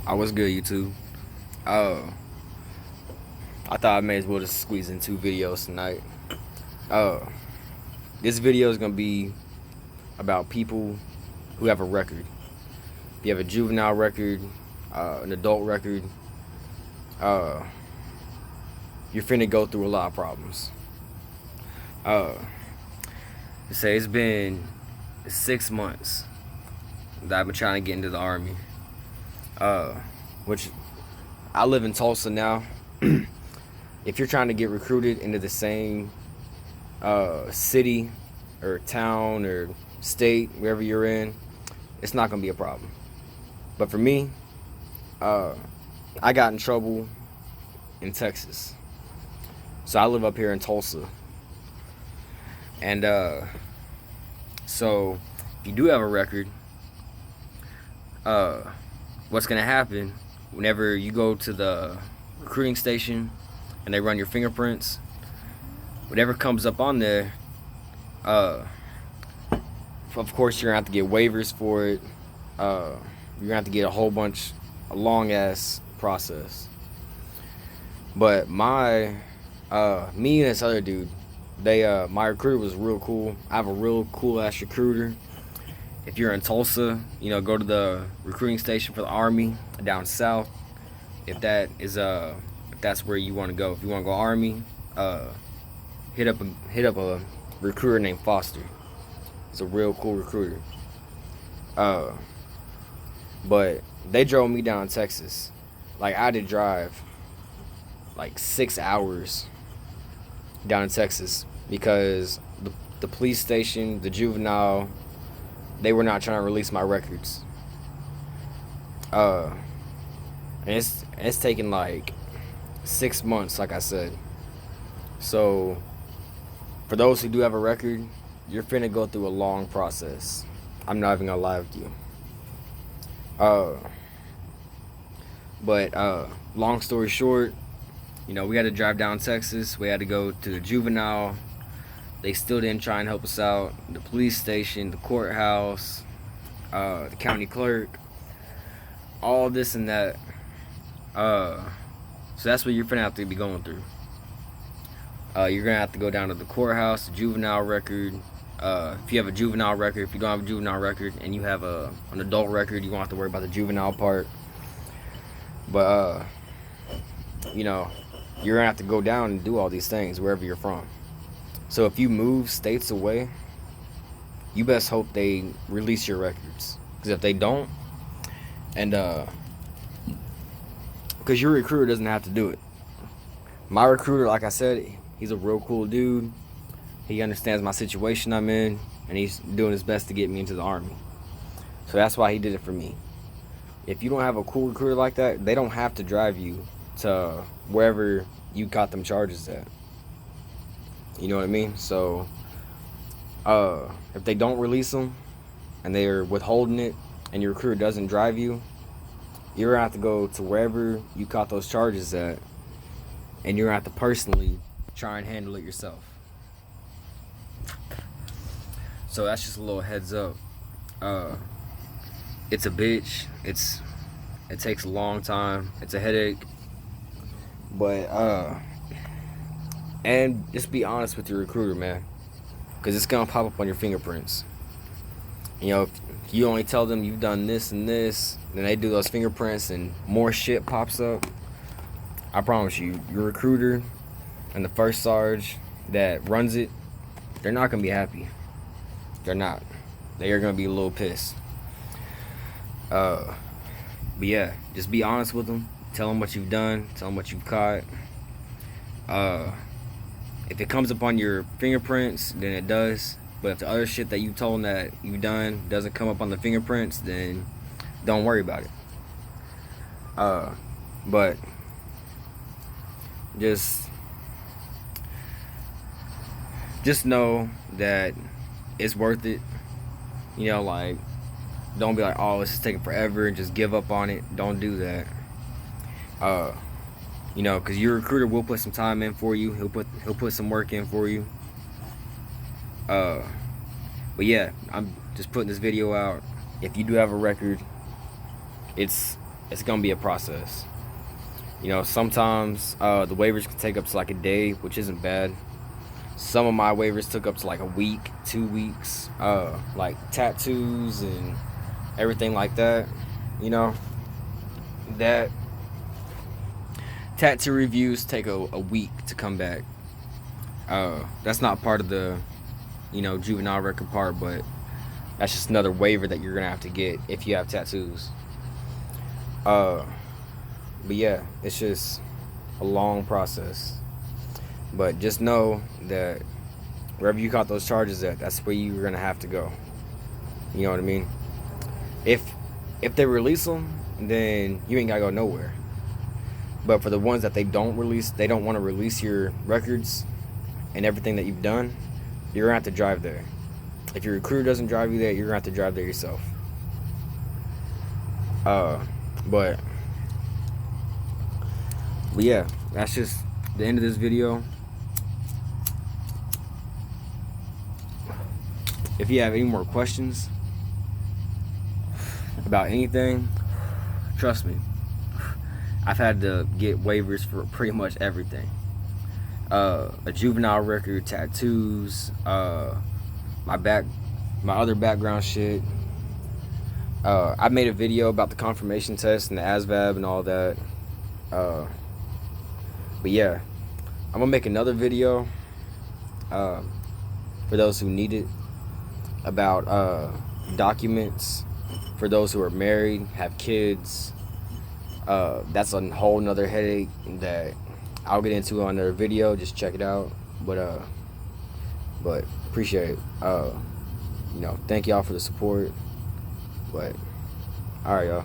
I was good, YouTube. Uh, I thought I may as well just squeeze in two videos tonight. Uh, this video is gonna be about people who have a record. If you have a juvenile record, an adult record, uh, you're finna go through a lot of problems. Uh, say it's been 6 months that I've been trying to get into the army. Which I live in Tulsa now. If you're trying to get recruited into the same city or town or state, wherever you're in, it's not gonna be a problem. But for me, I got in trouble in Texas, so I live up here in Tulsa, and so if you do have a record, what's gonna happen whenever you go to the recruiting station and they run your fingerprints? Whatever comes up on there, of course you're gonna have to get waivers for it. You're gonna have to get a long ass process. But me and this other dude, my recruiter was real cool. I have a real cool ass recruiter. If you're in Tulsa, go to the recruiting station for the Army down south. If that's where you want to go. If you want to go Army, hit up a recruiter named Foster. He's a real cool recruiter. But they drove me down to Texas. Like, I had to drive like 6 hours down to Texas because the police station, the juvenile, they were not trying to release my records. And it's taken like 6 months, like I said. So for those who do have a record, you're finna go through a long process. I'm not even gonna lie with you. But long story short, we had to drive down Texas. We had to go to the juvenile. They still didn't try and help us out. The police station, the courthouse, the county clerk, all this and that. So that's what you're finna have to be going through. You're gonna have to go down to the courthouse, the juvenile record. If you have a juvenile record, if you don't have a juvenile record, and you have an adult record, you won't have to worry about the juvenile part. But you're gonna have to go down and do all these things wherever you're from. So if you move states away, you best hope they release your records. Because if they don't, and because your recruiter doesn't have to do it. My recruiter, like I said, he's a real cool dude. He understands my situation I'm in, and he's doing his best to get me into the Army. So that's why he did it for me. If you don't have a cool recruiter like that, they don't have to drive you to wherever you got them charges at. You know what I mean? So if they don't release them and they're withholding it and your recruiter doesn't drive you, you're gonna have to go to wherever you caught those charges at, and you're gonna have to personally try and handle it yourself. So that's just a little heads up. It's a bitch. It takes a long time. It's a headache. But and just be honest with your recruiter, man, because it's gonna pop up on your fingerprints. If you only tell them you've done this and this, then they do those fingerprints and more shit pops up. I promise you, your recruiter and the first sarge that runs it, they're not gonna be happy. They're not. They are gonna be a little pissed. But yeah, just be honest with them. Tell them what you've done. Tell them what you've caught. If it comes up on your fingerprints, then it does. But if the other shit that you told them that you've done doesn't come up on the fingerprints, then don't worry about it. But just know that it's worth it. Like, don't be like, oh, this is taking forever, and just give up on it. Don't do that. Because your recruiter will put some time in for you. He'll put some work in for you. But yeah, I'm just putting this video out. If you do have a record, it's it's gonna be a process. You know, sometimes the waivers can take up to like a day, which isn't bad. Some of my waivers took up to like a week, 2 weeks. Like tattoos and everything like that. You know, that tattoo reviews take a week to come back. That's not part of the, you know, juvenile record part, but that's just another waiver that you're gonna have to get if you have tattoos. But yeah, it's just a long process. But just know that wherever you caught those charges at, that's where you're gonna have to go. You know what I mean? If they release them, then you ain't gotta go nowhere. But for the ones that they don't release, they don't want to release your records and everything that you've done, you're gonna have to drive there. If your recruiter doesn't drive you there, you're gonna have to drive there yourself. But yeah, that's just the end of this video. If you have any more questions about anything, trust me, I've had to get waivers for pretty much everything. A juvenile record, tattoos, my other background shit. I made a video about the confirmation test and the ASVAB and all that. But yeah, I'm gonna make another video for those who need it about documents for those who are married, have kids. That's a whole nother headache that I'll get into on another video. Just check it out. But appreciate it. You know, thank y'all for the support. But all right, y'all.